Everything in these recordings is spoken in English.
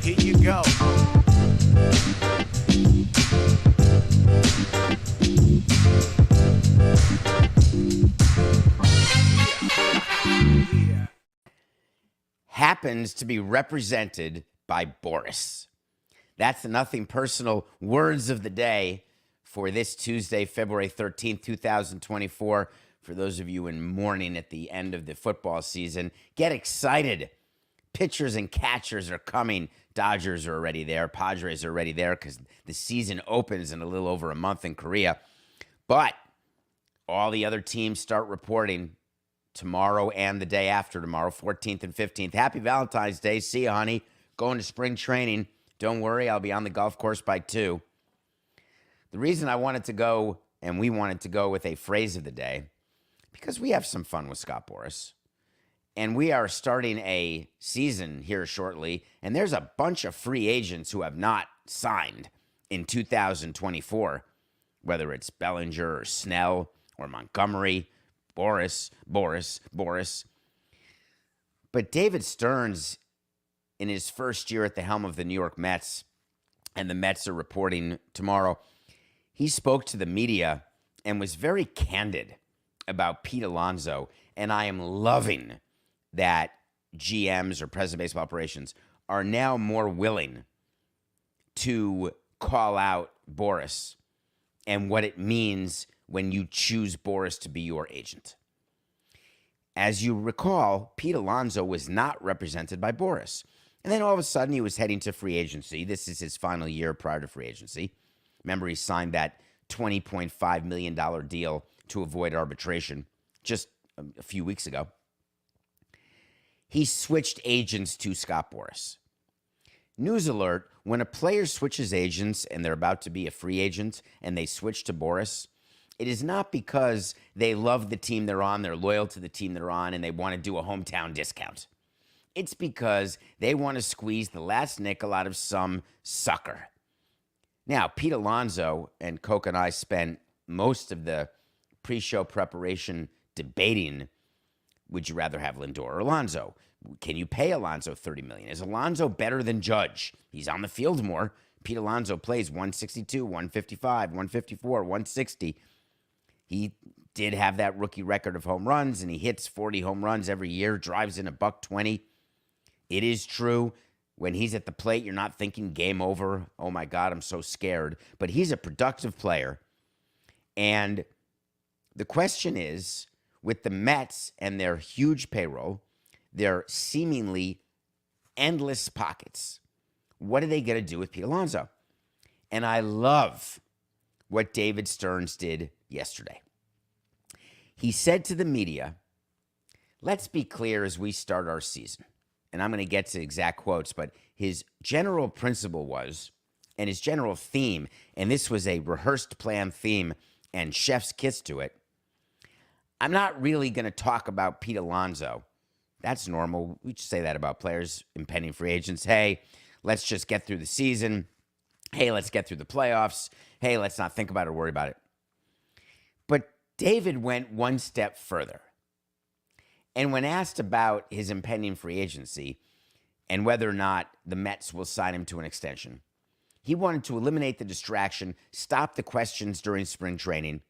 Here you go. Happens to be represented by Boris. That's the Nothing Personal words of the day for this Tuesday, February 13th, 2024. For those of you in mourning at the end of the football season, get excited. Pitchers and catchers are coming. Dodgers are already there. Padres are already there because the season opens in a little over a month in Korea. But all the other teams start reporting tomorrow and the day after tomorrow, 14th and 15th. Happy Valentine's Day. See you, honey. Going to spring training. Don't worry, I'll be on the golf course by 2. The reason I wanted to go, and we wanted to go with a phrase of the day, because we have some fun with Scott Boras. And we are starting a season here shortly, and there's a bunch of free agents who have not signed in 2024, whether it's Bellinger or Snell or Montgomery, Boris. But David Stearns, in his first year at the helm of the New York Mets, and the Mets are reporting tomorrow, he spoke to the media and was very candid about Pete Alonso, and I am loving that GMs or president of baseball operations are now more willing to call out Boras and what it means when you choose Boras to be your agent. As you recall, Pete Alonso was not represented by Boras. And then all of a sudden he was heading to free agency. This is his final year prior to free agency. Remember, he signed that $20.5 million deal to avoid arbitration just a few weeks ago. He switched agents to Scott Boras. News alert, when a player switches agents and they're about to be a free agent and they switch to Boras, it is not because they love the team they're on, they're loyal to the team they're on, and they want to do a hometown discount. It's because they want to squeeze the last nickel out of some sucker. Now, Pete Alonso and Coke and I spent most of the pre-show preparation debating, would you rather have Lindor or Alonso? Can you pay Alonso $30 million? Is Alonso better than Judge? He's on the field more. Pete Alonso plays 162, 155, 154, 160. He did have that rookie record of home runs, and he hits 40 home runs every year, drives in $120. It is true, when he's at the plate, you're not thinking game over. Oh, my God, I'm so scared. But he's a productive player. And the question is, with the Mets and their huge payroll, their seemingly endless pockets, what are they going to do with Pete Alonso? And I love what David Stearns did yesterday. He said to the media, let's be clear as we start our season. And I'm going to get to exact quotes, but his general principle was, and his general theme, and this was a rehearsed plan theme and chef's kiss to it, I'm not really going to talk about Pete Alonso. That's normal. We just say that about players, impending free agents. Hey, let's just get through the season. Hey, let's get through the playoffs. Hey, let's not think about it or worry about it. But David went one step further. And when asked about his impending free agency and whether or not the Mets will sign him to an extension, he wanted to eliminate the distraction, stop the questions during spring training,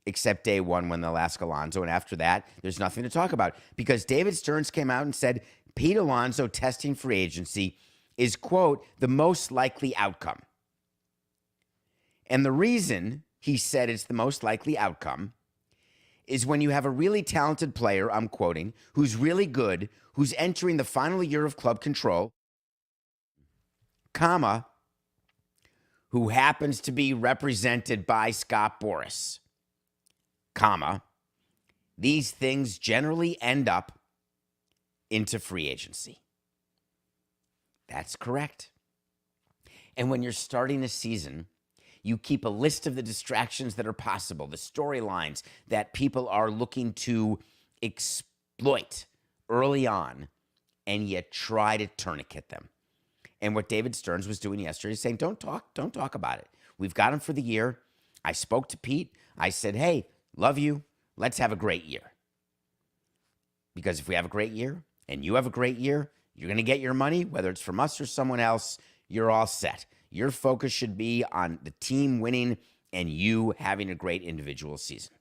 except day one when they'll ask Alonso. And after that, there's nothing to talk about. Because David Stearns came out and said Pete Alonso testing free agency is, quote, the most likely outcome. And the reason he said it's the most likely outcome is when you have a really talented player, I'm quoting, who's really good, who's entering the final year of club control, comma, who happens to be represented by Scott Boras, comma, these things generally end up into free agency. That's correct. And when you're starting a season, you keep a list of the distractions that are possible, the storylines that people are looking to exploit early on, and you try to tourniquet them. And what David Stearns was doing yesterday is saying, don't talk about it. We've got him for the year. I spoke to Pete. I said, hey, love you. Let's have a great year. Because if we have a great year and you have a great year, You're going to get your money, whether it's from us or someone else, you're all set. Your focus should be on the team winning and you having a great individual season.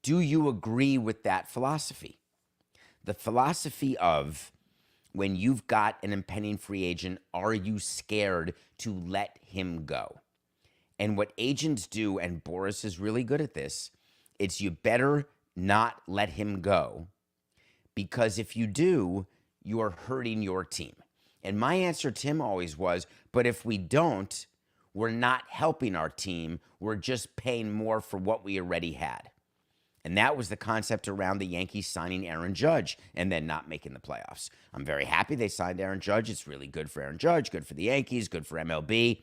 Do you agree with that philosophy? The philosophy of when you've got an impending free agent, are you scared to let him go? And what agents do, and Boris is really good at this, it's you better not let him go, because if you do, you are hurting your team. And my answer to him always was, but if we don't, we're not helping our team. We're just paying more for what we already had. And that was the concept around the Yankees signing Aaron Judge and then not making the playoffs. I'm very happy they signed Aaron Judge. It's really good for Aaron Judge, good for the Yankees, good for MLB.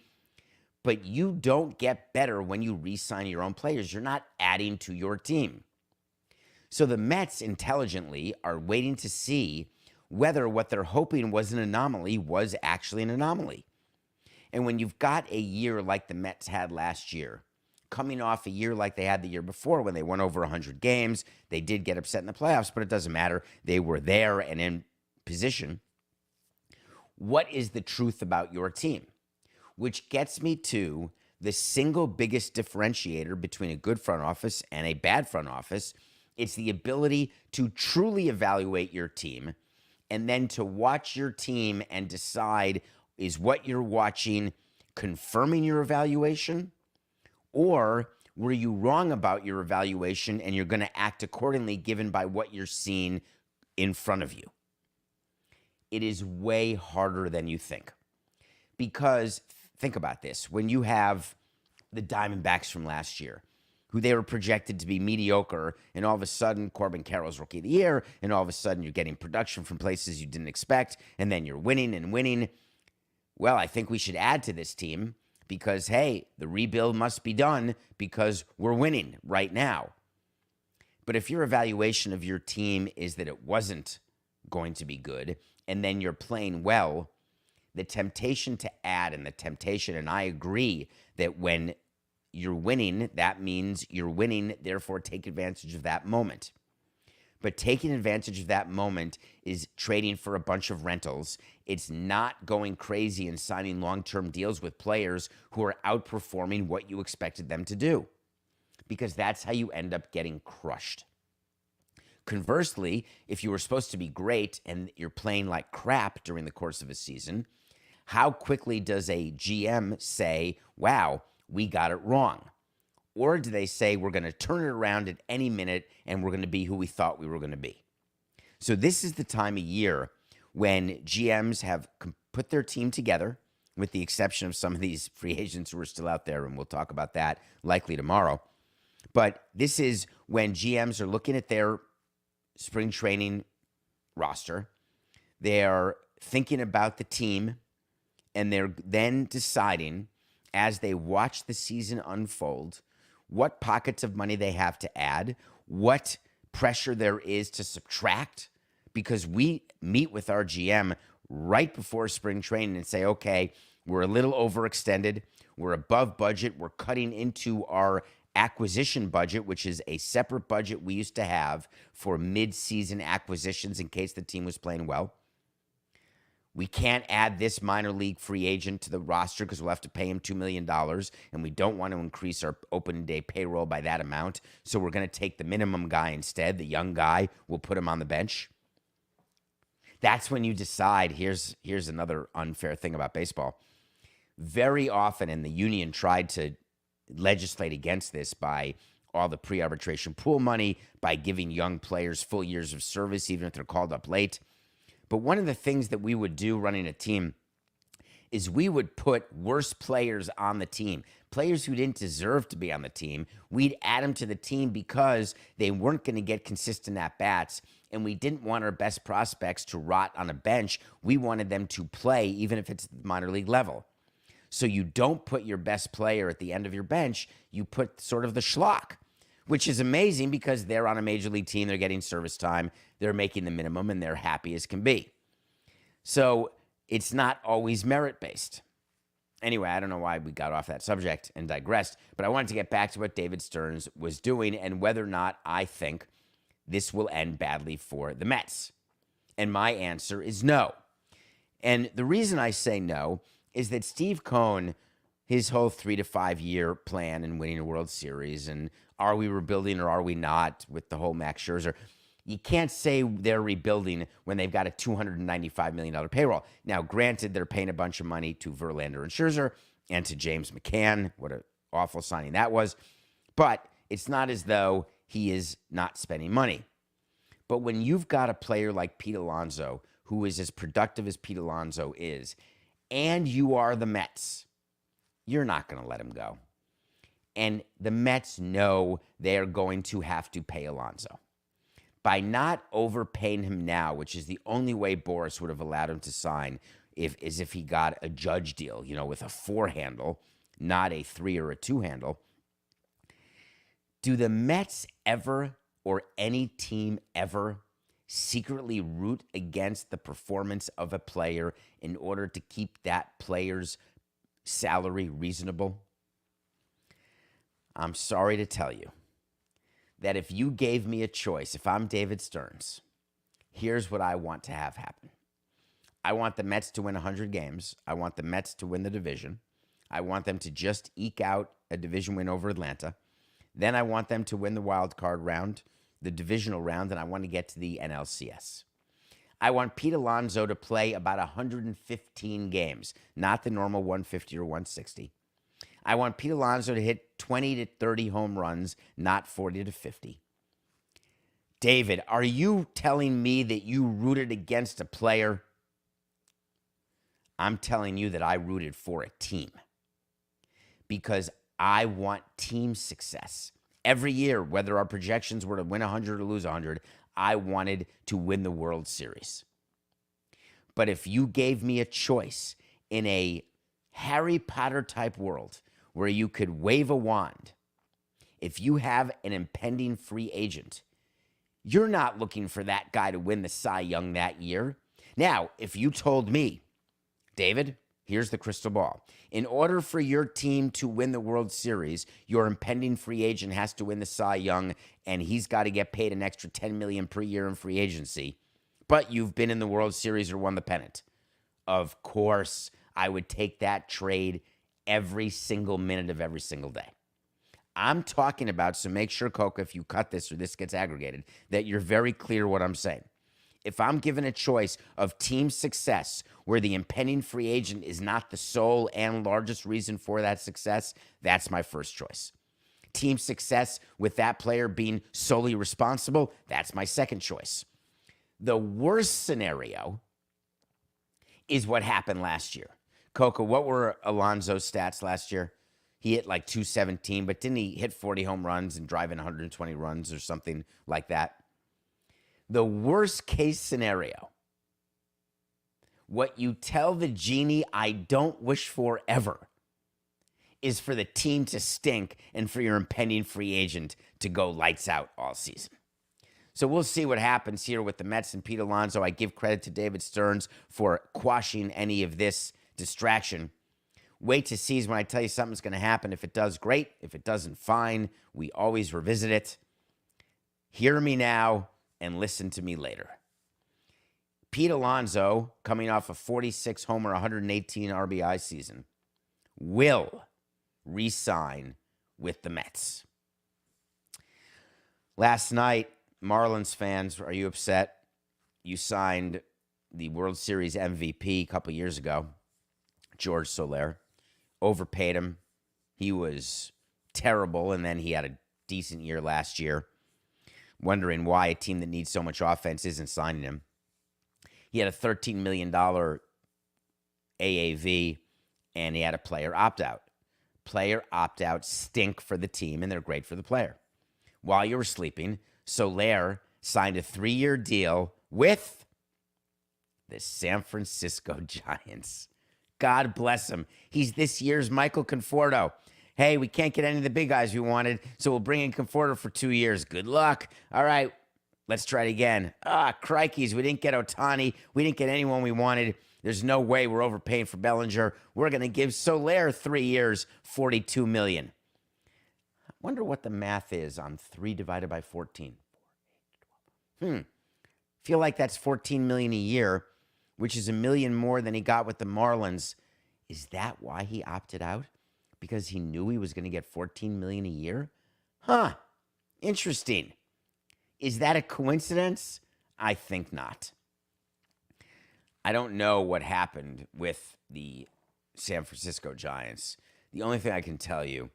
But you don't get better when you re-sign your own players. You're not adding to your team. So the Mets intelligently are waiting to see whether what they're hoping was an anomaly was actually an anomaly. And when you've got a year like the Mets had last year, coming off a year like they had the year before when they won over 100 games, they did get upset in the playoffs, but it doesn't matter. They were there and in position. What is the truth about your team? Which gets me to the single biggest differentiator between a good front office and a bad front office. It's the ability to truly evaluate your team and then to watch your team and decide, is what you're watching confirming your evaluation? Or were you wrong about your evaluation and you're going to act accordingly given by what you're seeing in front of you? It is way harder than you think. Because think about this. When you have the Diamondbacks from last year, who they were projected to be mediocre, and all of a sudden Corbin Carroll's Rookie of the Year, and all of a sudden you're getting production from places you didn't expect, and then you're winning and winning. Well, I think we should add to this team because, hey, the rebuild must be done because we're winning right now. But if your evaluation of your team is that it wasn't going to be good, and then you're playing well, the temptation to add and the temptation, and I agree that when you're winning, that means you're winning, therefore take advantage of that moment. But taking advantage of that moment is trading for a bunch of rentals. It's not going crazy and signing long-term deals with players who are outperforming what you expected them to do, because that's how you end up getting crushed. Conversely, if you were supposed to be great and you're playing like crap during the course of a season, how quickly does a GM say, wow, we got it wrong? Or do they say, we're going to turn it around at any minute and we're going to be who we thought we were going to be? So this is the time of year when GMs have put their team together, with the exception of some of these free agents who are still out there, and we'll talk about that likely tomorrow. But this is when GMs are looking at their spring training roster. They're thinking about the team, and they're then deciding, as they watch the season unfold, what pockets of money they have to add, what pressure there is to subtract, because we meet with our GM right before spring training and say, okay, we're a little overextended, we're above budget, we're cutting into our acquisition budget, which is a separate budget we used to have for mid-season acquisitions in case the team was playing well. We can't add this minor league free agent to the roster because we'll have to pay him $2 million, and we don't want to increase our opening day payroll by that amount. So we're going to take the minimum guy instead, the young guy. We'll put him on the bench. That's when you decide, here's another unfair thing about baseball. Very often, and the union tried to legislate against this by all the pre-arbitration pool money, by giving young players full years of service, even if they're called up late. But one of the things that we would do running a team is we would put worse players on the team, players who didn't deserve to be on the team. We'd add them to the team because they weren't going to get consistent at-bats, and we didn't want our best prospects to rot on a bench. We wanted them to play, even if it's minor league level. So you don't put your best player at the end of your bench. You put sort of the schlock, which is amazing because they're on a major league team. They're getting service time. They're making the minimum, and they're happy as can be. So it's not always merit-based. Anyway, I don't know why we got off that subject and digressed, but I wanted to get back to what David Stearns was doing and whether or not I think this will end badly for the Mets. And my answer is no. And the reason I say no is that Steve Cohen, his whole 3 to 5 year plan in winning a World Series, and are we rebuilding or are we not with the whole Max Scherzer, you can't say they're rebuilding when they've got a $295 million payroll. Now, granted, they're paying a bunch of money to Verlander and Scherzer and to James McCann. What an awful signing that was. But it's not as though he is not spending money. But when you've got a player like Pete Alonso, who is as productive as Pete Alonso is, and you are the Mets, you're not going to let him go. And the Mets know they are going to have to pay Alonso. By not overpaying him now, which is the only way Boris would have allowed him to sign, is if he got a Judge deal, with a 4 handle, not a 3 or a 2 handle. Do the Mets ever, or any team ever, secretly root against the performance of a player in order to keep that player's salary reasonable? I'm sorry to tell you that if you gave me a choice, if I'm David Stearns, here's what I want to have happen. I want the Mets to win 100 games. I want the Mets to win the division. I want them to just eke out a division win over Atlanta. Then I want them to win the wild card round, the divisional round, and I want to get to the NLCS. I want Pete Alonso to play about 115 games, not the normal 150 or 160. I want Pete Alonso to hit 20 to 30 home runs, not 40 to 50. David, are you telling me that you rooted against a player? I'm telling you that I rooted for a team because I want team success. Every year, whether our projections were to win 100 or lose 100, I wanted to win the World Series. But if you gave me a choice in a Harry Potter type world where you could wave a wand, if you have an impending free agent, you're not looking for that guy to win the Cy Young that year. Now, if you told me, David, here's the crystal ball. In order for your team to win the World Series, your impending free agent has to win the Cy Young, and he's got to get paid an extra $10 million per year in free agency. But you've been in the World Series or won the pennant. Of course, I would take that trade every single minute of every single day. I'm talking about, so make sure, Coca, if you cut this or this gets aggregated, that you're very clear what I'm saying. If I'm given a choice of team success where the impending free agent is not the sole and largest reason for that success, that's my first choice. Team success with that player being solely responsible, that's my second choice. The worst scenario is what happened last year. Coca, what were Alonso's stats last year? He hit like 217, but didn't he hit 40 home runs and drive in 120 runs or something like that? The worst case scenario, what you tell the genie I don't wish for ever, is for the team to stink and for your impending free agent to go lights out all season. So we'll see what happens here with the Mets and Pete Alonso. I give credit to David Stearns for quashing any of this distraction. Wait to see when I tell you something's going to happen. If it does, great. If it doesn't, fine. We always revisit it. Hear me now and listen to me later. Pete Alonso, coming off a 46 homer, 118 RBI season, will re-sign with the Mets. Last night, Marlins fans, are you upset? You signed the World Series MVP a couple years ago, George Soler. Overpaid him. He was terrible, and then he had a decent year last year. Wondering why a team that needs so much offense isn't signing him. He had a $13 million AAV, and he had a player opt-out. Player opt-outs stink for the team, and they're great for the player. While you were sleeping, Soler signed a 3-year deal with the San Francisco Giants. God bless him. He's this year's Michael Conforto. Hey, we can't get any of the big guys we wanted, so we'll bring in Conforto for 2 years. Good luck. All right, let's try it again. Crikeys, we didn't get Ohtani. We didn't get anyone we wanted. There's no way we're overpaying for Bellinger. We're going to give Soler 3 years, $42 million. I wonder what the math is on 3 divided by 14. 4, 8, 12. feel like that's $14 million a year, which is $1 million more than he got with the Marlins. Is that why he opted out? Because he knew he was going to get $14 million a year? Huh. Interesting. Is that a coincidence? I think not. I don't know what happened with the San Francisco Giants. The only thing I can tell you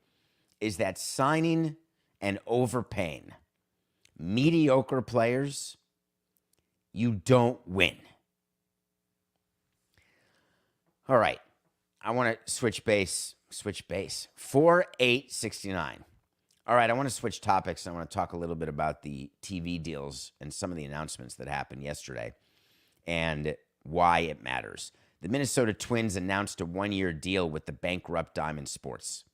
is that signing and overpaying mediocre players, you don't win. All right. I want to switch base. 4869. All right, I want to switch topics. I want to talk a little bit about the TV deals and some of the announcements that happened yesterday and why it matters. The Minnesota Twins announced a one-year deal with the bankrupt Diamond Sports.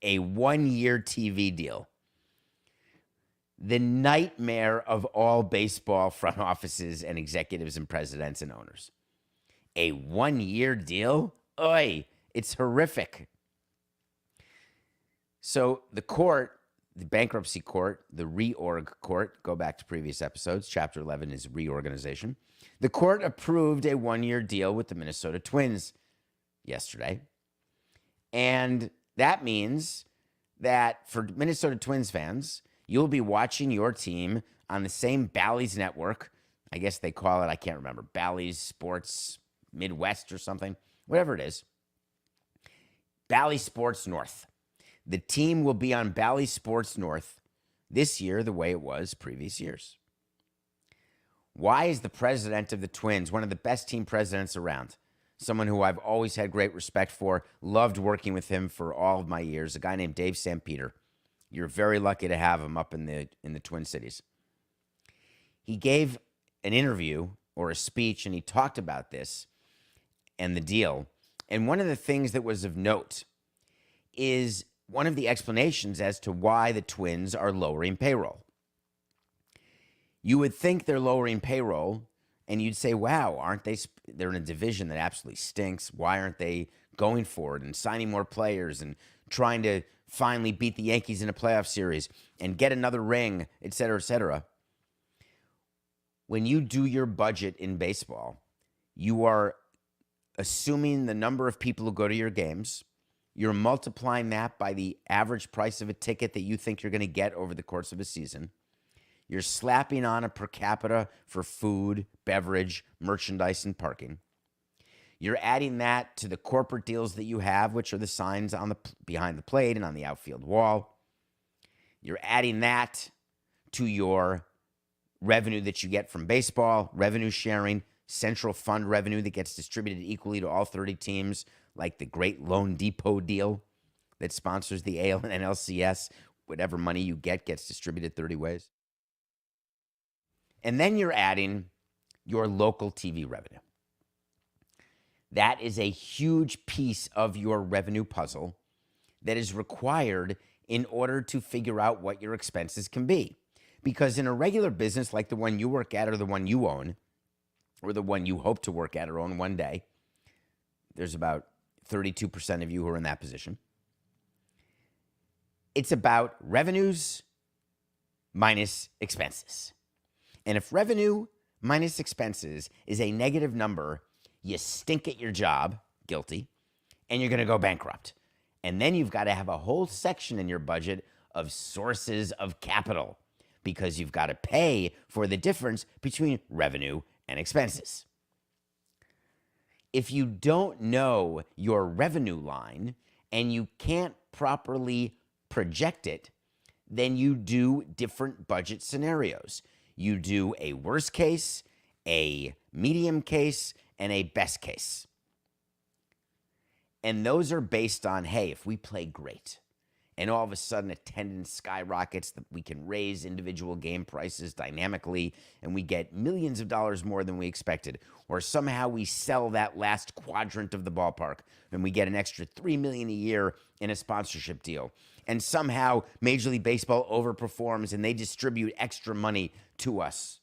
A one-year TV deal. The nightmare of all baseball front offices and executives and presidents and owners. A one-year deal? Oy, it's horrific. So the court, the bankruptcy court, the reorg court, go back to previous episodes, Chapter 11 is reorganization. The court approved a one-year deal with the Minnesota Twins yesterday. And that means that for Minnesota Twins fans, you'll be watching your team on the same Ballys network. I guess they call it, I can't remember, Ballys Sports Midwest or something, whatever it is. Bally Sports North. The team will be on Bally Sports North this year the way it was previous years. Why is the president of the Twins one of the best team presidents around? Someone who I've always had great respect for, loved working with him for all of my years, a guy named Dave Sampeter. You're very lucky to have him up in the Twin Cities. He gave an interview or a speech, and he talked about this and the deal. And one of the things that was of note is one of the explanations as to why the Twins are lowering payroll. You would think they're lowering payroll, and you'd say, wow, aren't they? They're in a division that absolutely stinks. Why aren't they going for it and signing more players and trying to finally beat the Yankees in a playoff series and get another ring, et cetera, et cetera? When you do your budget in baseball, you are assuming the number of people who go to your games. You're multiplying that by the average price of a ticket that you think you're going to get over the course of a season. You're slapping on a per capita for food, beverage, merchandise, and parking. You're adding that to the corporate deals that you have, which are the signs on the behind the plate and on the outfield wall. You're adding that to your revenue that you get from baseball, revenue sharing, central fund revenue that gets distributed equally to all 30 teams, like the Great Loan Depot deal that sponsors the AL and NLCS. Whatever money you get gets distributed 30 ways. And then you're adding your local TV revenue. That is a huge piece of your revenue puzzle that is required in order to figure out what your expenses can be. Because in a regular business like the one you work at or the one you own, or the one you hope to work at or own one day, there's about 32% of you who are in that position. It's about revenues minus expenses. And if revenue minus expenses is a negative number, you stink at your job, guilty, and you're going to go bankrupt. And then you've got to have a whole section in your budget of sources of capital because you've got to pay for the difference between revenue and expenses. If you don't know your revenue line and you can't properly project it, then you do different budget scenarios. You do a worst case, a medium case, and a best case. And those are based on, hey, if we play great, and all of a sudden attendance skyrockets, that we can raise individual game prices dynamically, and we get millions of dollars more than we expected, or somehow we sell that last quadrant of the ballpark, and we get an extra $3 million a year in a sponsorship deal, and somehow Major League Baseball overperforms and they distribute extra money to us.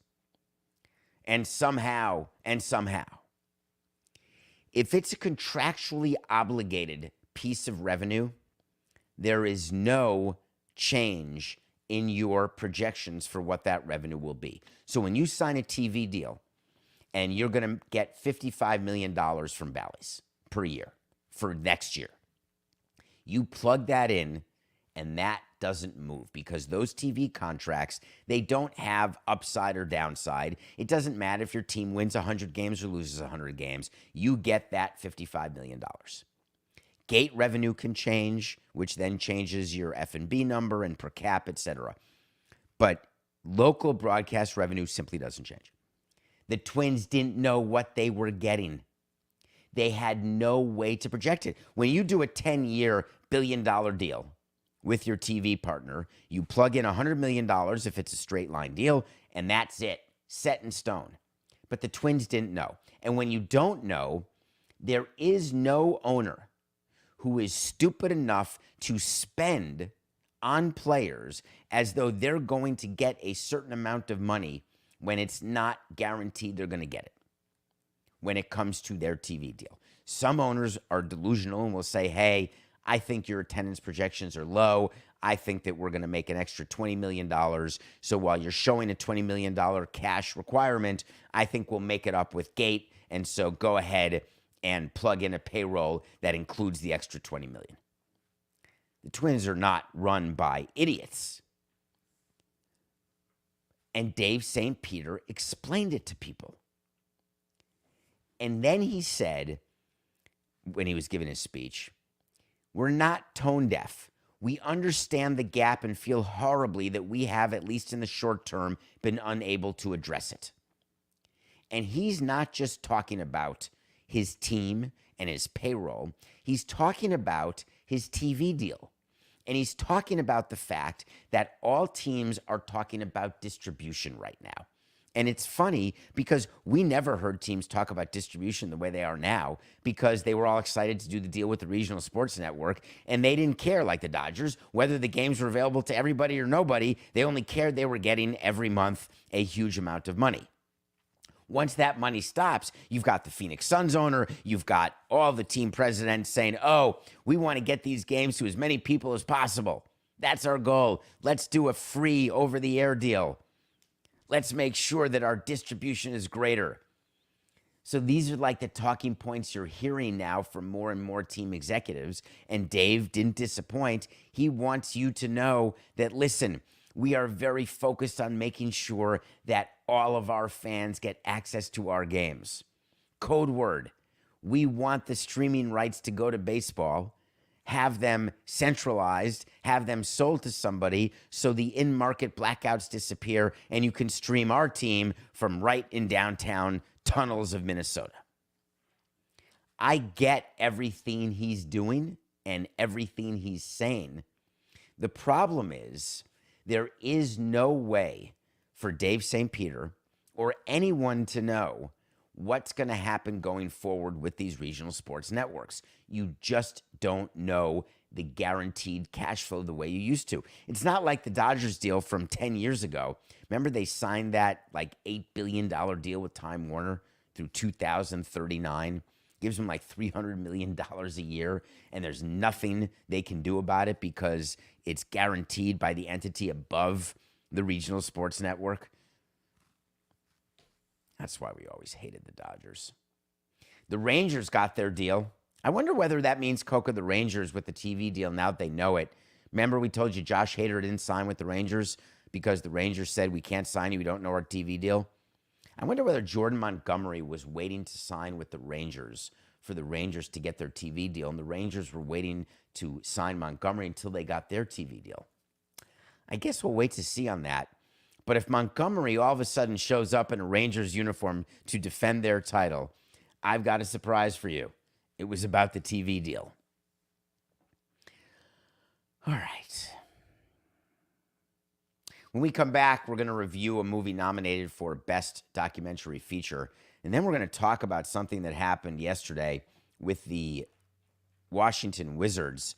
And somehow, if it's a contractually obligated piece of revenue, there is no change in your projections for what that revenue will be. So when you sign a TV deal and you're going to get $55 million from Ballys per year for next year, you plug that in and that doesn't move because those TV contracts, they don't have upside or downside. It doesn't matter if your team wins 100 games or loses 100 games. You get that $55 million. Gate revenue can change, which then changes your F&B number and per cap, etc. But local broadcast revenue simply doesn't change. The Twins didn't know what they were getting. They had no way to project it. When you do a 10-year billion-dollar deal with your TV partner, you plug in $100 million if it's a straight line deal, and that's it, set in stone. But the Twins didn't know. And when you don't know, there is no owner who is stupid enough to spend on players as though they're going to get a certain amount of money when it's not guaranteed they're going to get it when it comes to their TV deal. Some owners are delusional and will say, hey, I think your attendance projections are low. I think that we're going to make an extra $20 million. So while you're showing a $20 million cash requirement, I think we'll make it up with gate. And so go ahead and plug in a payroll that includes the extra $20 million. The Twins are not run by idiots. And Dave St. Peter explained it to people. And then he said, when he was giving his speech, we're not tone deaf. We understand the gap and feel horribly that we have, at least in the short term, been unable to address it. And he's not just talking about his team and his payroll. He's talking about his TV deal. And he's talking about the fact that all teams are talking about distribution right now. And it's funny because we never heard teams talk about distribution the way they are now because they were all excited to do the deal with the regional sports network and they didn't care, like the Dodgers, whether the games were available to everybody or nobody. They only cared they were getting every month a huge amount of money. Once that money stops, you've got the Phoenix Suns owner, you've got all the team presidents saying, oh, we want to get these games to as many people as possible. That's our goal. Let's do a free over-the-air deal. Let's make sure that our distribution is greater. So these are like the talking points you're hearing now from more and more team executives. And Dave didn't disappoint. He wants you to know that, listen, we are very focused on making sure that all of our fans get access to our games. Code word, we want the streaming rights to go to baseball, have them centralized, have them sold to somebody so the in-market blackouts disappear and you can stream our team from right in downtown tunnels of Minnesota. I get everything he's doing and everything he's saying. The problem is there is no way for Dave St. Peter or anyone to know what's going to happen going forward with these regional sports networks. You just don't know the guaranteed cash flow the way you used to. It's not like the Dodgers deal from 10 years ago. Remember they signed that like $8 billion deal with Time Warner through 2039? Gives them like $300 million a year, and there's nothing they can do about it because it's guaranteed by the entity above the regional sports network. That's why we always hated the Dodgers. The Rangers got their deal. I wonder whether that means Coca the Rangers with the TV deal now that they know it. Remember we told you Josh Hader didn't sign with the Rangers because the Rangers said we can't sign you, we don't know our TV deal? I wonder whether Jordan Montgomery was waiting to sign with the Rangers for the Rangers to get their TV deal, and the Rangers were waiting to sign Montgomery until they got their TV deal. I guess we'll wait to see on that. But if Montgomery all of a sudden shows up in a Rangers uniform to defend their title, I've got a surprise for you. It was about the TV deal. All right. When we come back, we're going to review a movie nominated for Best Documentary Feature. And then we're going to talk about something that happened yesterday with the Washington Wizards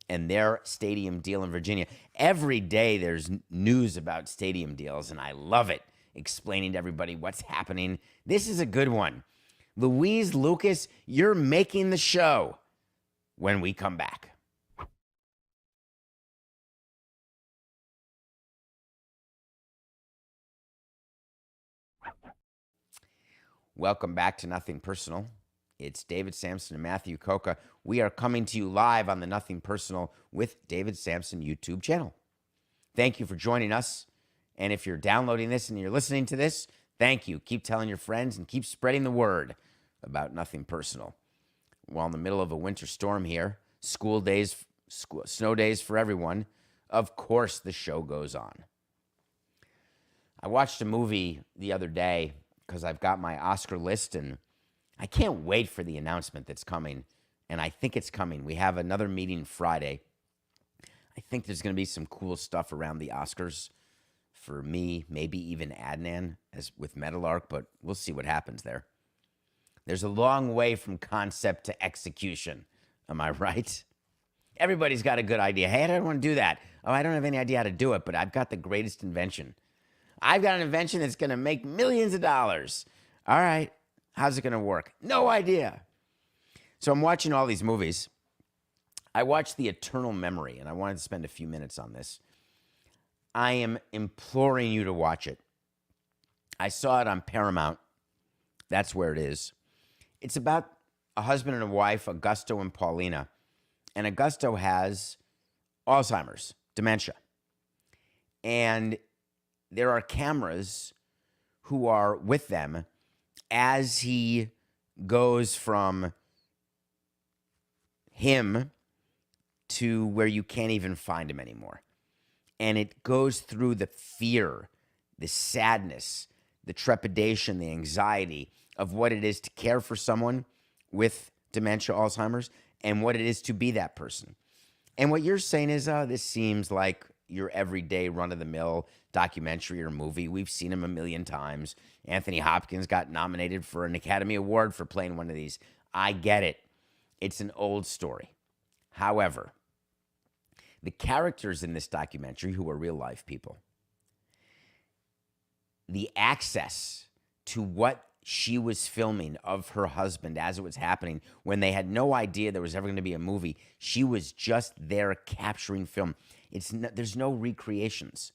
and their stadium deal in Virginia. Every day there's news about stadium deals, and I love it, explaining to everybody what's happening. This is a good one. Louise Lucas, you're making the show when we come back. Welcome back to Nothing Personal. It's David Samson and Matthew Coca. We are coming to you live on the Nothing Personal with David Samson YouTube channel. Thank you for joining us. And if you're downloading this and you're listening to this, thank you. Keep telling your friends and keep spreading the word about Nothing Personal. We're in the middle of a winter storm here. Snow days for everyone. Of course, the show goes on. I watched a movie the other day because I've got my Oscar list, and I can't wait for the announcement that's coming, and I think it's coming. We have another meeting Friday. I think there's going to be some cool stuff around the Oscars for me, maybe even Adnan as with Meadowlark, but we'll see what happens there. There's a long way from concept to execution. Am I right? Everybody's got a good idea. Hey, I don't want to do that. Oh, I don't have any idea how to do it, but I've got the greatest invention. I've got an invention that's going to make millions of dollars. All right. How's it going to work? No idea. So I'm watching all these movies. I watched The Eternal Memory, and I wanted to spend a few minutes on this. I am imploring you to watch it. I saw it on Paramount. That's where it is. It's about a husband and a wife, Augusto and Paulina. And Augusto has Alzheimer's, dementia. And there are cameras who are with them as he goes from him to where you can't even find him anymore. And it goes through the fear, the sadness, the trepidation, the anxiety of what it is to care for someone with dementia, Alzheimer's, and what it is to be that person. And what you're saying is, oh, this seems like your everyday run-of-the-mill documentary or movie. We've seen him a million times. Anthony Hopkins got nominated for an Academy Award for playing one of these. I get it. It's an old story. However, the characters in this documentary, who are real-life people, the access to what she was filming of her husband as it was happening, when they had no idea there was ever going to be a movie, she was just there capturing film. There's no recreations.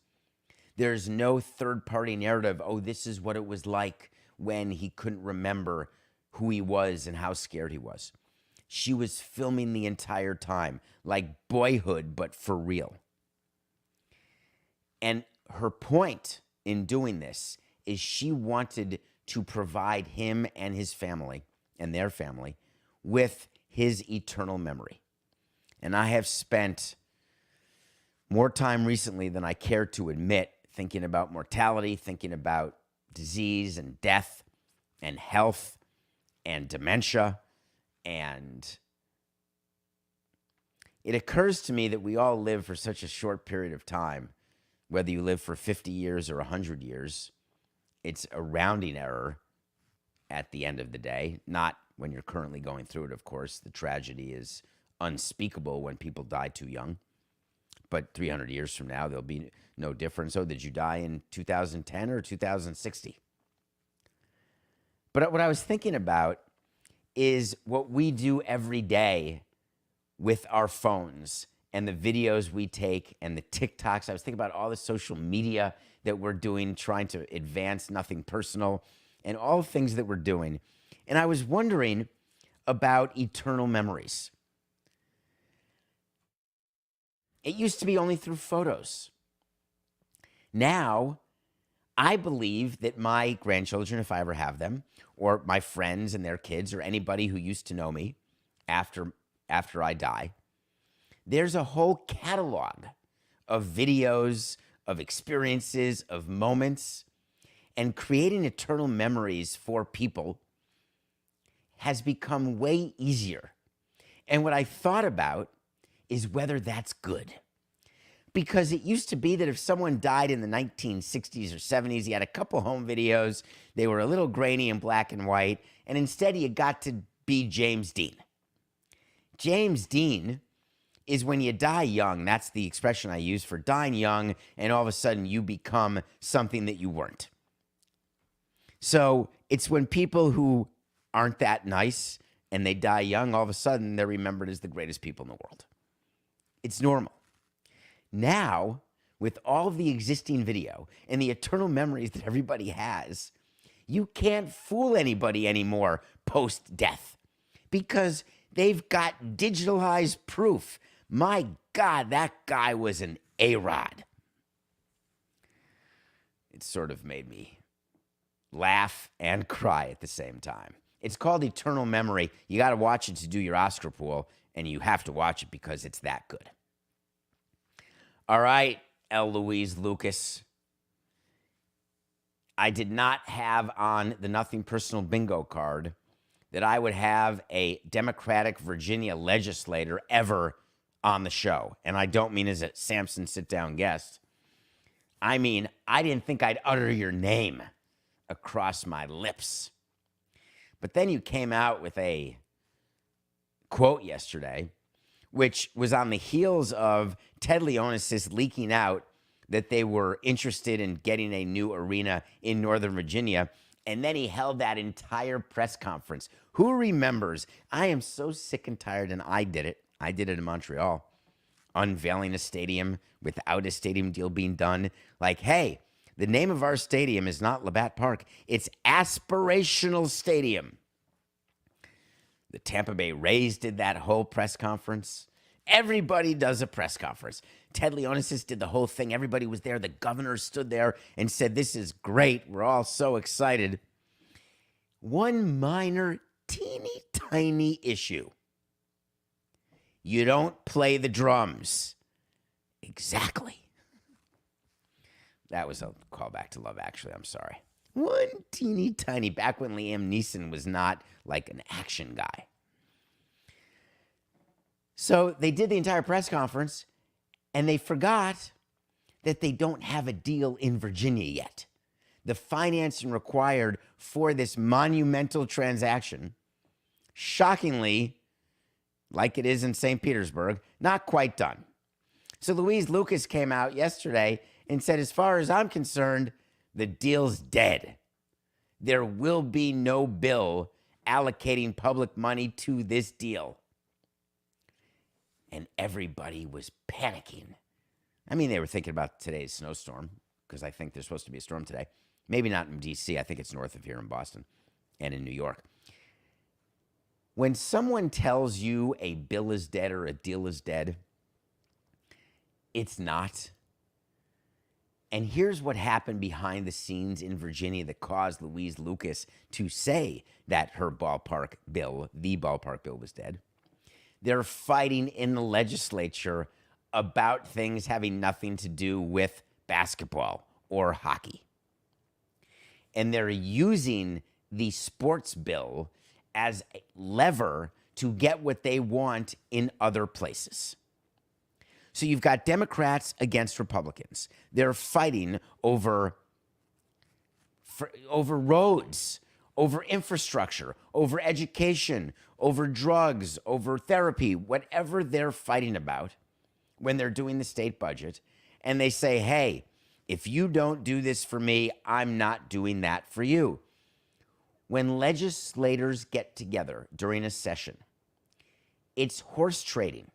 There's no third-party narrative. Oh, this is what it was like when he couldn't remember who he was and how scared he was. She was filming the entire time, like Boyhood, but for real. And her point in doing this is she wanted to provide him and his family and their family with his eternal memory. And I have spent more time recently than I care to admit thinking about mortality, thinking about disease and death and health and dementia. And it occurs to me that we all live for such a short period of time, whether you live for 50 years or 100 years. It's a rounding error at the end of the day, not when you're currently going through it, of course. The tragedy is unspeakable when people die too young. But 300 years from now, there'll be no difference. Oh, did you die in 2010 or 2060? But what I was thinking about is what we do every day with our phones and the videos we take and the TikToks. I was thinking about all the social media that we're doing, trying to advance Nothing Personal, and all the things that we're doing. And I was wondering about eternal memories. It used to be only through photos. Now, I believe that my grandchildren, if I ever have them, or my friends and their kids, or anybody who used to know me after I die, there's a whole catalog of videos, of experiences, of moments, and creating eternal memories for people has become way easier. And what I thought about is whether that's good. Because it used to be that if someone died in the 1960s or 70s, you had a couple home videos, they were a little grainy and black and white, and instead you got to be James Dean. James Dean is when you die young. That's the expression I use for dying young, and all of a sudden you become something that you weren't. So it's when people who aren't that nice and they die young, all of a sudden they're remembered as the greatest people in the world. It's normal. Now, with all of the existing video and the eternal memories that everybody has, You can't fool anybody anymore post-death because they've got digitalized proof. My God, that guy was an A-Rod. It sort of made me laugh and cry at the same time. It's called Eternal Memory. You got to watch it to do your Oscar pool, and you have to watch it because it's that good. All right, L. Louise Lucas. I did not have on the Nothing Personal bingo card that I would have a Democratic Virginia legislator ever on the show. And I don't mean as a Samson sit-down guest. I mean, I didn't think I'd utter your name across my lips. But then you came out with a quote yesterday, which was on the heels of Ted Leonis leaking out that they were interested in getting a new arena in Northern Virginia. And then he held that entire press conference. Who remembers? I am so sick and tired, and I did it. I did it in Montreal, unveiling a stadium without a stadium deal being done. Like, hey, the name of our stadium is not Labatt Park. It's Aspirational Stadium. The Tampa Bay Rays did that whole press conference. Everybody does a press conference. Ted Leonis did the whole thing. Everybody was there. The governor stood there and said, this is great. We're all so excited. One minor, teeny tiny issue. You don't play the drums. Exactly. That was a callback to Love Actually. I'm sorry. One teeny tiny, back when Liam Neeson was not like an action guy. So they did the entire press conference, and they forgot that they don't have a deal in Virginia yet. The financing required for this monumental transaction, shockingly, like it is in St. Petersburg, not quite done. So Louise Lucas came out yesterday and said, as far as I'm concerned, the deal's dead. There will be no bill allocating public money to this deal. And everybody was panicking. I mean, they were thinking about today's snowstorm, because I think there's supposed to be a storm today. Maybe not in D.C. I think it's north of here in Boston and in New York. When someone tells you a bill is dead or a deal is dead, it's not. And here's what happened behind the scenes in Virginia that caused Louise Lucas to say that her ballpark bill, the ballpark bill, was dead. They're fighting in the legislature about things having nothing to do with basketball or hockey. And they're using the sports bill as a lever to get what they want in other places. So you've got Democrats against Republicans. They're fighting over roads, over infrastructure, over education, over drugs, over therapy, whatever they're fighting about when they're doing the state budget. And they say, hey, if you don't do this for me, I'm not doing that for you. When legislators get together during a session, it's horse trading.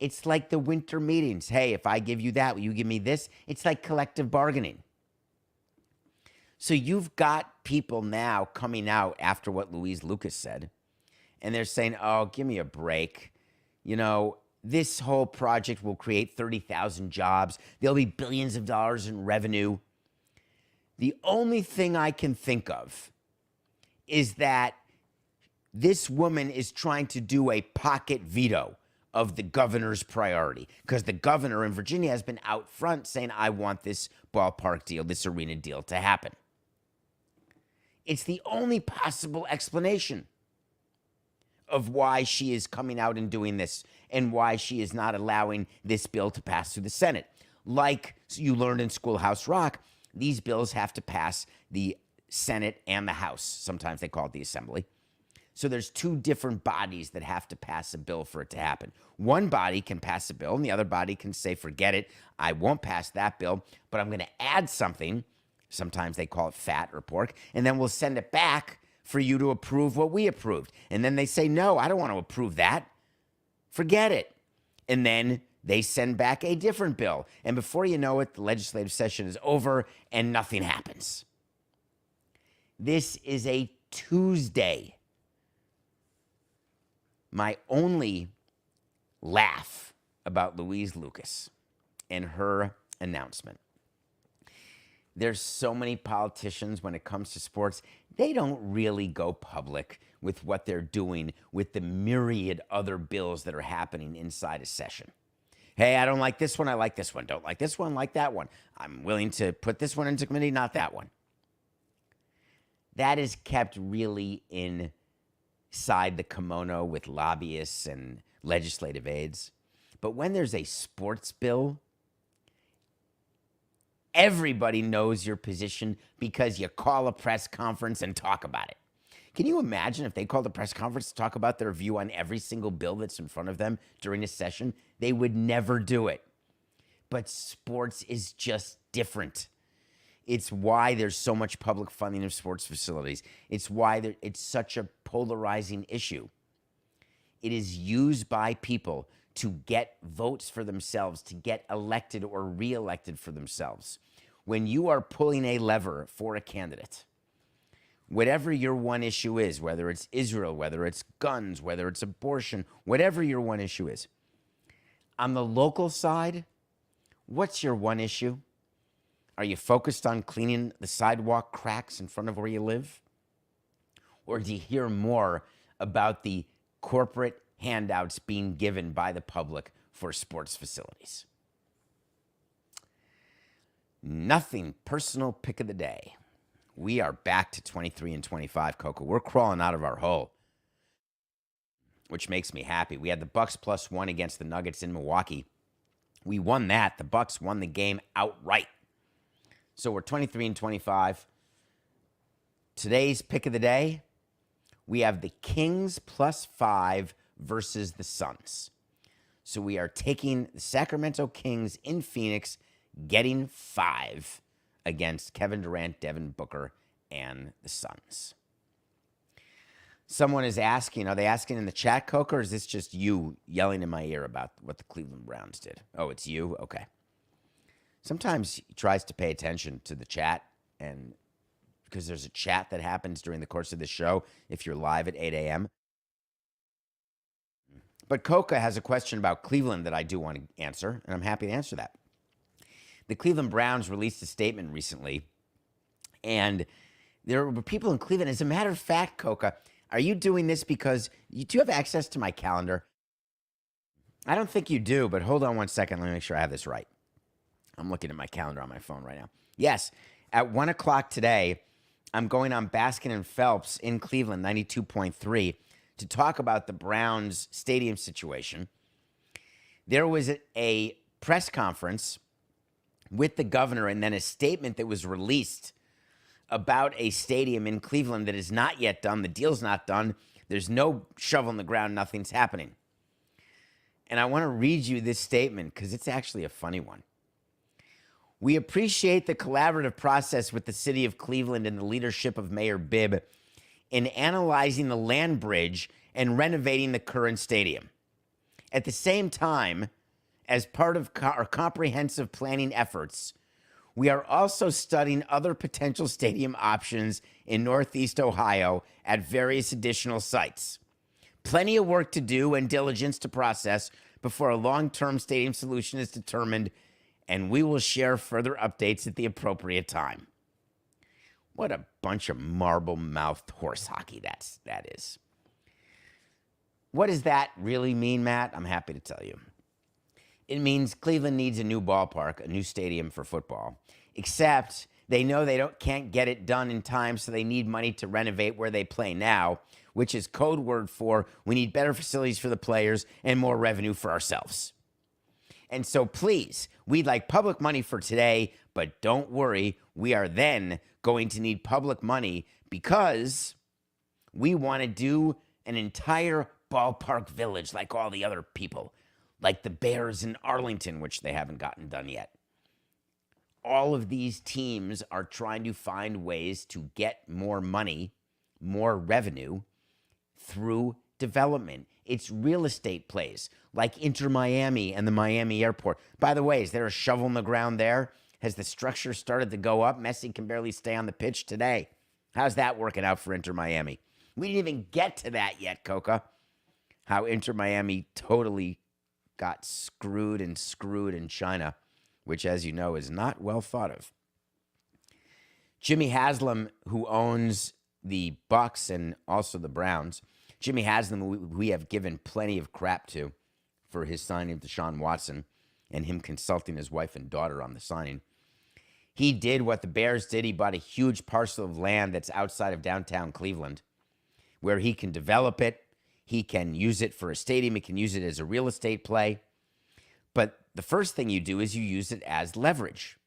It's like the winter meetings. Hey, if I give you that, will you give me this? It's like collective bargaining. So you've got people now coming out after what Louise Lucas said, and they're saying, oh, give me a break. You know, this whole project will create 30,000 jobs. There'll be billions of dollars in revenue. The only thing I can think of is that this woman is trying to do a pocket veto of the governor's priority, because the governor in Virginia has been out front saying, I want this ballpark deal, this arena deal to happen. It's the only possible explanation of why she is coming out and doing this and why she is not allowing this bill to pass through the Senate. Like you learned in Schoolhouse Rock, these bills have to pass the Senate and the House. Sometimes they call it the Assembly. So there's two different bodies that have to pass a bill for it to happen. One body can pass a bill, and the other body can say, forget it, I won't pass that bill, but I'm going to add something. Sometimes they call it fat or pork, and then we'll send it back for you to approve what we approved. And then they say, no, I don't want to approve that. Forget it. And then they send back a different bill. And before you know it, the legislative session is over and nothing happens. This is a Tuesday. My only laugh about Louise Lucas and her announcement. There's so many politicians when it comes to sports, they don't really go public with what they're doing with the myriad other bills that are happening inside a session. Hey, I don't like this one, I like this one. Don't like this one, like that one. I'm willing to put this one into committee, not that one. That is kept really inside the kimono with lobbyists and legislative aides. But when there's a sports bill, everybody knows your position because you call a press conference and talk about it. Can you imagine if they called a press conference to talk about their view on every single bill that's in front of them during a session? They would never do it. But sports is just different. It's why there's so much public funding of sports facilities. It's why it's such a polarizing issue. It is used by people to get votes for themselves, to get elected or reelected for themselves. When you are pulling a lever for a candidate, whatever your one issue is, whether it's Israel, whether it's guns, whether it's abortion, whatever your one issue is, on the local side, what's your one issue? Are you focused on cleaning the sidewalk cracks in front of where you live? Or do you hear more about the corporate handouts being given by the public for sports facilities? Nothing personal pick of the day. We are back to 23 and 25, Coco. We're crawling out of our hole, which makes me happy. We had the Bucks +1 against the Nuggets in Milwaukee. We won that. The Bucks won the game outright. So we're 23 and 25. Today's pick of the day, we have the Kings +5 versus the Suns. So we are taking the Sacramento Kings in Phoenix, getting 5 against Kevin Durant, Devin Booker, and the Suns. Someone is asking, are they asking in the chat, Coco, or is this just you yelling in my ear about what the Cleveland Browns did? Oh, it's you? Okay. Sometimes he tries to pay attention to the chat, and because there's a chat that happens during the course of the show if you're live at 8 a.m. But Coca has a question about Cleveland that I do want to answer, and I'm happy to answer that. The Cleveland Browns released a statement recently, and there were people in Cleveland. As a matter of fact, Coca, are you doing this because do you have access to my calendar? I don't think you do, but hold on one second. Let me make sure I have this right. I'm looking at my calendar on my phone right now. Yes, at 1 o'clock today, I'm going on Baskin and Phelps in Cleveland, 92.3, to talk about the Browns stadium situation. There was a press conference with the governor and then a statement that was released about a stadium in Cleveland that is not yet done. The deal's not done. There's no shovel in the ground. Nothing's happening. And I want to read you this statement because it's actually a funny one. We appreciate the collaborative process with the city of Cleveland and the leadership of Mayor Bibb in analyzing the land bridge and renovating the current stadium. At the same time, as part of our comprehensive planning efforts, we are also studying other potential stadium options in Northeast Ohio at various additional sites. Plenty of work to do and diligence to process before a long-term stadium solution is determined, and we will share further updates at the appropriate time. What a bunch of marble-mouthed horse hockey that is. What does that really mean, Matt? I'm happy to tell you. It means Cleveland needs a new ballpark, a new stadium for football. Except they know they can't get it done in time, so they need money to renovate where they play now, which is code word for we need better facilities for the players and more revenue for ourselves. And so please, we'd like public money for today, but don't worry, we are then going to need public money because we want to do an entire ballpark village like all the other people, like the Bears in Arlington, which they haven't gotten done yet. All of these teams are trying to find ways to get more money, more revenue through development. It's real estate plays like Inter Miami and the Miami airport. By the way, is there a shovel in the ground there? Has the structure started to go up? Messi can barely stay on the pitch today. How's that working out for Inter Miami? We didn't even get to that yet, Coca. How Inter Miami totally got screwed in China, which, as you know, is not well thought of. Jimmy Haslam, who owns the Bucks and also the Browns, Jimmy Haslam, we have given plenty of crap to for his signing of Deshaun Watson and him consulting his wife and daughter on the signing. He did what the Bears did. He bought a huge parcel of land that's outside of downtown Cleveland where he can develop it. He can use it for a stadium. He can use it as a real estate play. But the first thing you do is you use it as leverage.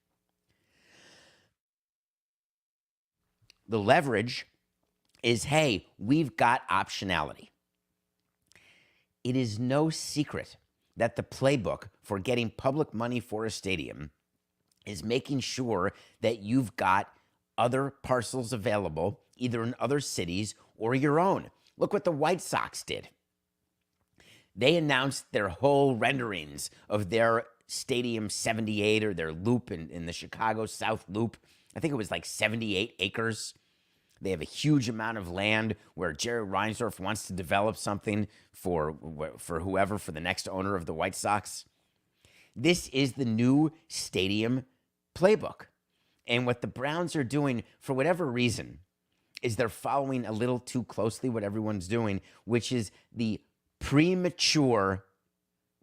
The leverage is, hey, we've got optionality. It is no secret that the playbook for getting public money for a stadium is making sure that you've got other parcels available, either in other cities or your own. Look what the White Sox did. They announced their whole renderings of their Stadium 78 or their loop in the Chicago South Loop. I think it was like 78 acres. They have a huge amount of land where Jerry Reinsdorf wants to develop something for whoever, for the next owner of the White Sox. This is the new stadium playbook. And what the Browns are doing, for whatever reason, is they're following a little too closely what everyone's doing, which is the premature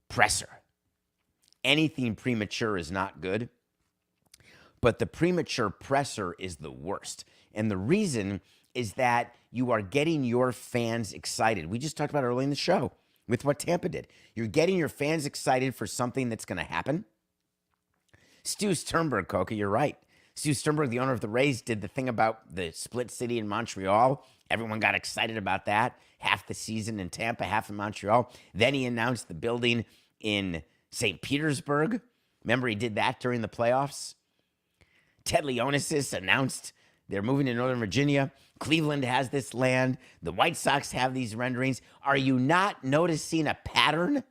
presser. Anything premature is not good, but the premature presser is the worst. And the reason is that you are getting your fans excited. We just talked about early in the show with what Tampa did. You're getting your fans excited for something that's going to happen. Stu Sternberg, Coca, you're right. Stu Sternberg, the owner of the Rays, did the thing about the split city in Montreal. Everyone got excited about that. Half the season in Tampa, half in Montreal. Then he announced the building in St. Petersburg. Remember, he did that during the playoffs. Ted Leonis announced they're moving to Northern Virginia. Cleveland has this land. The White Sox have these renderings. Are you not noticing a pattern?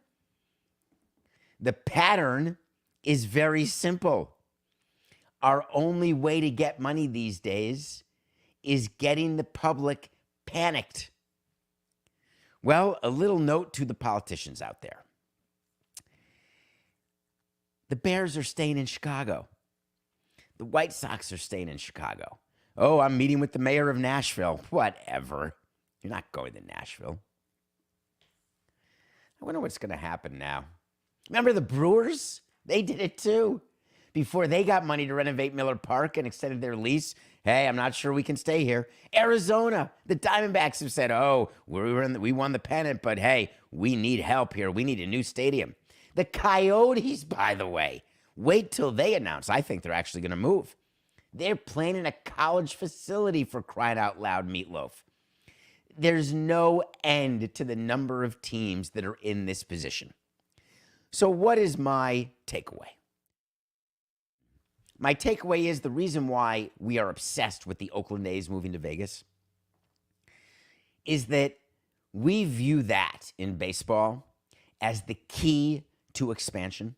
The pattern is very simple. Our only way to get money these days is getting the public panicked. Well, a little note to the politicians out there. The Bears are staying in Chicago. The White Sox are staying in Chicago. Oh, I'm meeting with the mayor of Nashville. Whatever. You're not going to Nashville. I wonder what's going to happen now. Remember the Brewers? They did it too. Before they got money to renovate Miller Park and extended their lease, hey, I'm not sure we can stay here. Arizona, the Diamondbacks have said, oh, we won the pennant, but hey, we need help here. We need a new stadium. The Coyotes, by the way, wait till they announce. I think they're actually going to move. They're planning a college facility, for crying out loud, Meatloaf. There's no end to the number of teams that are in this position. So what is my takeaway? My takeaway is the reason why we are obsessed with the Oakland A's moving to Vegas is that we view that in baseball as the key to expansion.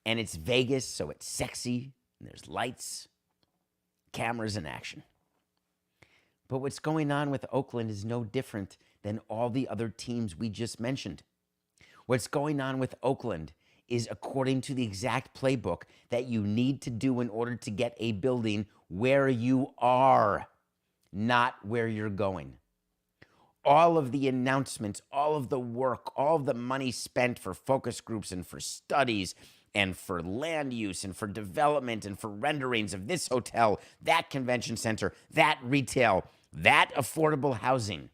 And it's Vegas, so it's sexy, and there's lights, cameras, and action. But what's going on with Oakland is no different than all the other teams we just mentioned. What's going on with Oakland is according to the exact playbook that you need to do in order to get a building where you are, not where you're going. All of the announcements, all of the work, all of the money spent for focus groups and for studies and for land use and for development and for renderings of this hotel, that convention center, that retail, that affordable housing.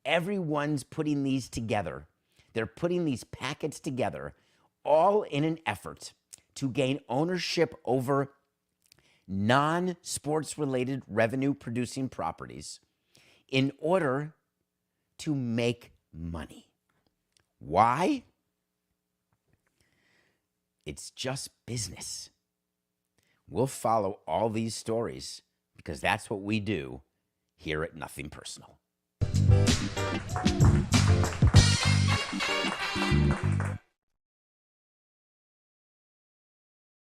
Everyone's putting these together. They're putting these packets together all in an effort to gain ownership over non-sports related revenue producing properties in order to make money. Why? It's just business. We'll follow all these stories because that's what we do here at Nothing Personal.